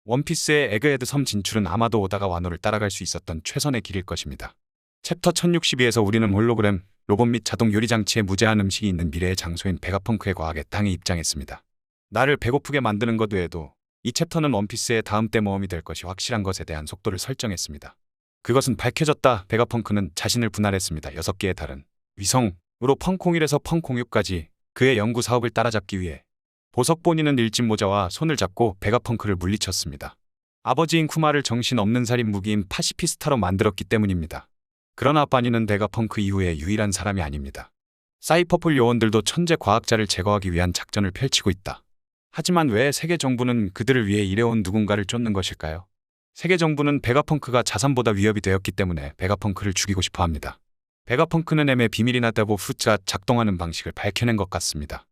원피스의 에그헤드 섬 진출은 아마도 오다가 와노를 따라갈 수 있었던 최선의 길일 것입니다. 챕터 1062에서 우리는 홀로그램, 로봇 및 자동 요리 장치에 무제한 음식이 있는 미래의 장소인 베가펑크의 과학의 땅에 입장했습니다. 나를 배고프게 만드는 것 외에도 이 챕터는 원피스의 다음 때 모험이 될 것이 확실한 것에 대한 속도를 설정했습니다. 그것은 밝혀졌다. 베가펑크는 자신을 분할했습니다. 6개의 다른 위성으로 펑01에서 펑06까지 그의 연구 사업을 따라잡기 위해 보석 보니는 일진 모자와 손을 잡고 베가펑크를 물리쳤습니다. 아버지인 쿠마를 정신없는 살인 무기인 파시피스타로 만들었기 때문입니다. 그러나 바니는 베가펑크 이후에 유일한 사람이 아닙니다. 사이퍼풀 요원들도 천재 과학자를 제거하기 위한 작전을 펼치고 있다. 하지만 왜 세계 정부는 그들을 위해 일해온 누군가를 쫓는 것일까요? 세계 정부는 베가펑크가 자산보다 위협이 되었기 때문에 베가펑크를 죽이고 싶어 합니다. 베가펑크는 M의 비밀이나 데보 후츠가 작동하는 방식을 밝혀낸 것 같습니다.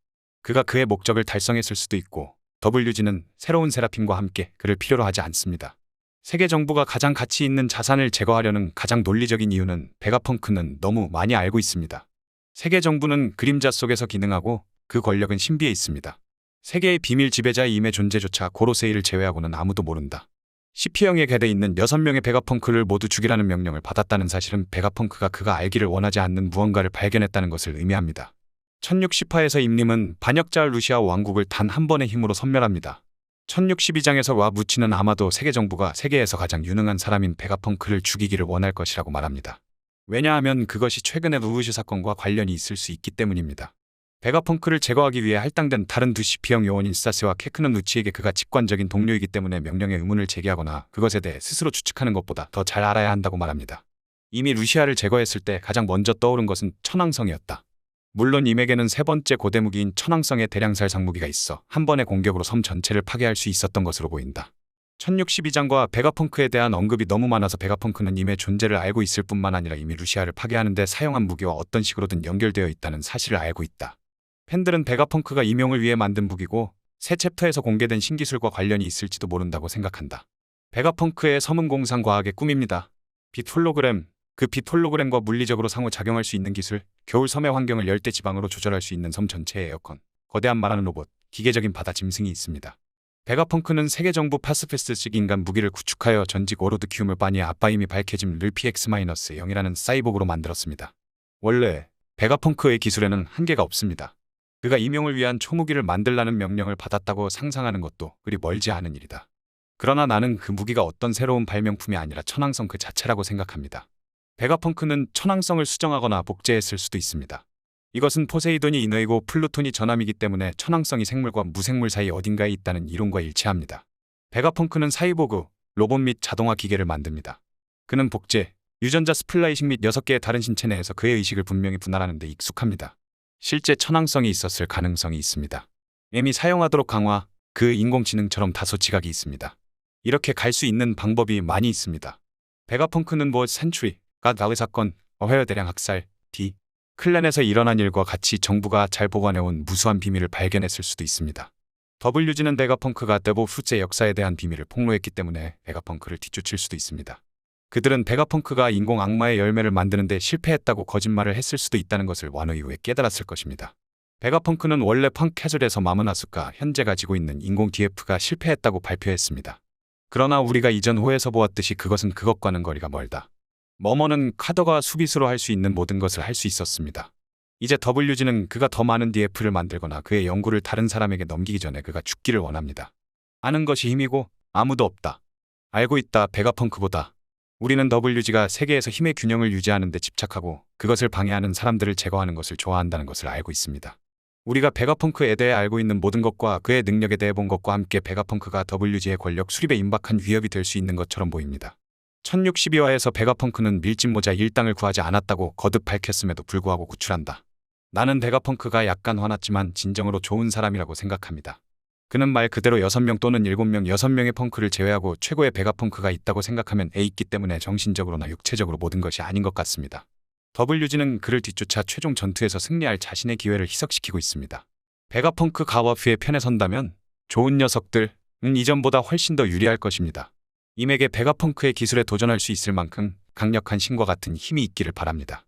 그가 그의 목적을 달성했을 수도 있고 WG는 새로운 세라핌과 함께 그를 필요로 하지 않습니다. 세계 정부가 가장 가치 있는 자산을 제거하려는 가장 논리적인 이유는 베가펑크는 너무 많이 알고 있습니다. 세계 정부는 그림자 속에서 기능하고 그 권력은 신비에 있습니다. 세계의 비밀 지배자의 임의 존재조차 고로세이를 제외하고는 아무도 모른다. CP형에 계돼 있는 6명의 베가펑크를 모두 죽이라는 명령을 받았다는 사실은 베가펑크가 그가 알기를 원하지 않는 무언가를 발견했다는 것을 의미합니다. 1060화에서 임림은 반역자 루시아 왕국을 단 한 번의 힘으로 섬멸합니다. 1062장에서 와 무치는 아마도 세계 정부가 세계에서 가장 유능한 사람인 베가펑크를 죽이기를 원할 것이라고 말합니다. 왜냐하면 그것이 최근의 루우슈 사건과 관련이 있을 수 있기 때문입니다. 베가펑크를 제거하기 위해 할당된 다른 두 CP형 요원인 스타스와 케크는 루치에게 그가 직관적인 동료이기 때문에 명령에 의문을 제기하거나 그것에 대해 스스로 추측하는 것보다 더 잘 알아야 한다고 말합니다. 이미 루시아를 제거했을 때 가장 먼저 떠오른 것은 천왕성이었다. 물론 임에게는 세 번째 고대무기인 천왕성의 대량살 상무기가 있어 한 번의 공격으로 섬 전체를 파괴할 수 있었던 것으로 보인다. 1062장과 베가펑크에 대한 언급이 너무 많아서 베가펑크는 임의 존재를 알고 있을 뿐만 아니라 이미 루시아를 파괴하는 데 사용한 무기와 어떤 식으로든 연결되어 있다는 사실을 알고 있다. 팬들은 베가펑크가 임용을 위해 만든 무기고 새 챕터에서 공개된 신기술과 관련이 있을지도 모른다고 생각한다. 베가펑크의 섬은 공상 과학의 꿈입니다. 빛 홀로그램, 그 빛 홀로그램과 물리적으로 상호작용할 수 있는 기술, 겨울 섬의 환경을 열대 지방으로 조절할 수 있는 섬 전체의 에어컨, 거대한 말하는 로봇, 기계적인 바다 짐승이 있습니다. 베가펑크는 세계정부 파스페스식 인간 무기를 구축하여 전직 워로드 키움을 바니의 아빠임이 밝혀짐 를 PX-0이라는 사이보그로 만들었습니다. 원래 베가펑크의 기술에는 한계가 없습니다. 그가 임용을 위한 초무기를 만들라는 명령을 받았다고 상상하는 것도 그리 멀지 않은 일이다. 그러나 나는 그 무기가 어떤 새로운 발명품이 아니라 천왕성 그 자체라고 생각합니다. 베가펑크는 천왕성을 수정하거나 복제했을 수도 있습니다. 이것은 포세이돈이 인어이고 플루톤이 전함이기 때문에 천왕성이 생물과 무생물 사이 어딘가에 있다는 이론과 일치합니다. 베가펑크는 사이보그, 로봇 및 자동화 기계를 만듭니다. 그는 복제, 유전자 스플라이싱 및 6개의 다른 신체 내에서 그의 의식을 분명히 분할하는 데 익숙합니다. 실제 천왕성이 있었을 가능성이 있습니다. M이 사용하도록 강화, 그 인공지능처럼 다소 지각이 있습니다. 이렇게 갈 수 있는 방법이 많이 있습니다. 베가펑크는 센츄리, 갓 사건, 어헤어 대량 학살, 클랜에서 일어난 일과 같이 정부가 잘 보관해온 무수한 비밀을 발견했을 수도 있습니다. WG는 베가펑크가 데보 후츠의 역사에 대한 비밀을 폭로했기 때문에 베가펑크를 뒤쫓을 수도 있습니다. 그들은 베가펑크가 인공 악마의 열매를 만드는데 실패했다고 거짓말을 했을 수도 있다는 것을 완호 이후에 깨달았을 것입니다. 베가펑크는 원래 펑캐즐에서 마무나스가 현재 가지고 있는 인공 DF가 실패했다고 발표했습니다. 그러나 우리가 이전 호에서 보았듯이 그것은 그것과는 거리가 멀다. 머머는 카더가 수비수로 할 수 있는 모든 것을 할 수 있었습니다. 이제 WG는 그가 더 많은 DF를 만들거나 그의 연구를 다른 사람에게 넘기기 전에 그가 죽기를 원합니다. 아는 것이 힘이고 아무도 없다. 알고 있다. 베가펑크보다. 우리는 WG가 세계에서 힘의 균형을 유지하는 데 집착하고 그것을 방해하는 사람들을 제거하는 것을 좋아한다는 것을 알고 있습니다. 우리가 베가펑크에 대해 알고 있는 모든 것과 그의 능력에 대해 본 것과 함께 베가펑크가 WG의 권력 수립에 임박한 위협이 될 수 있는 것처럼 보입니다. 1062화에서 베가펑크는 밀짚모자 일당을 구하지 않았다고 거듭 밝혔음에도 불구하고 구출한다. 나는 베가펑크가 약간 화났지만 진정으로 좋은 사람이라고 생각합니다. 그는 말 그대로 6명 또는 7명, 6명의 펑크를 제외하고 최고의 베가펑크가 있다고 생각하면 있기 때문에 정신적으로나 육체적으로 모든 것이 아닌 것 같습니다. WG는 그를 뒤쫓아 최종 전투에서 승리할 자신의 기회를 희석시키고 있습니다. 베가펑크 가와프의 편에 선다면 좋은 녀석들은 이전보다 훨씬 더 유리할 것입니다. 임에게 베가펑크의 기술에 도전할 수 있을 만큼 강력한 신과 같은 힘이 있기를 바랍니다.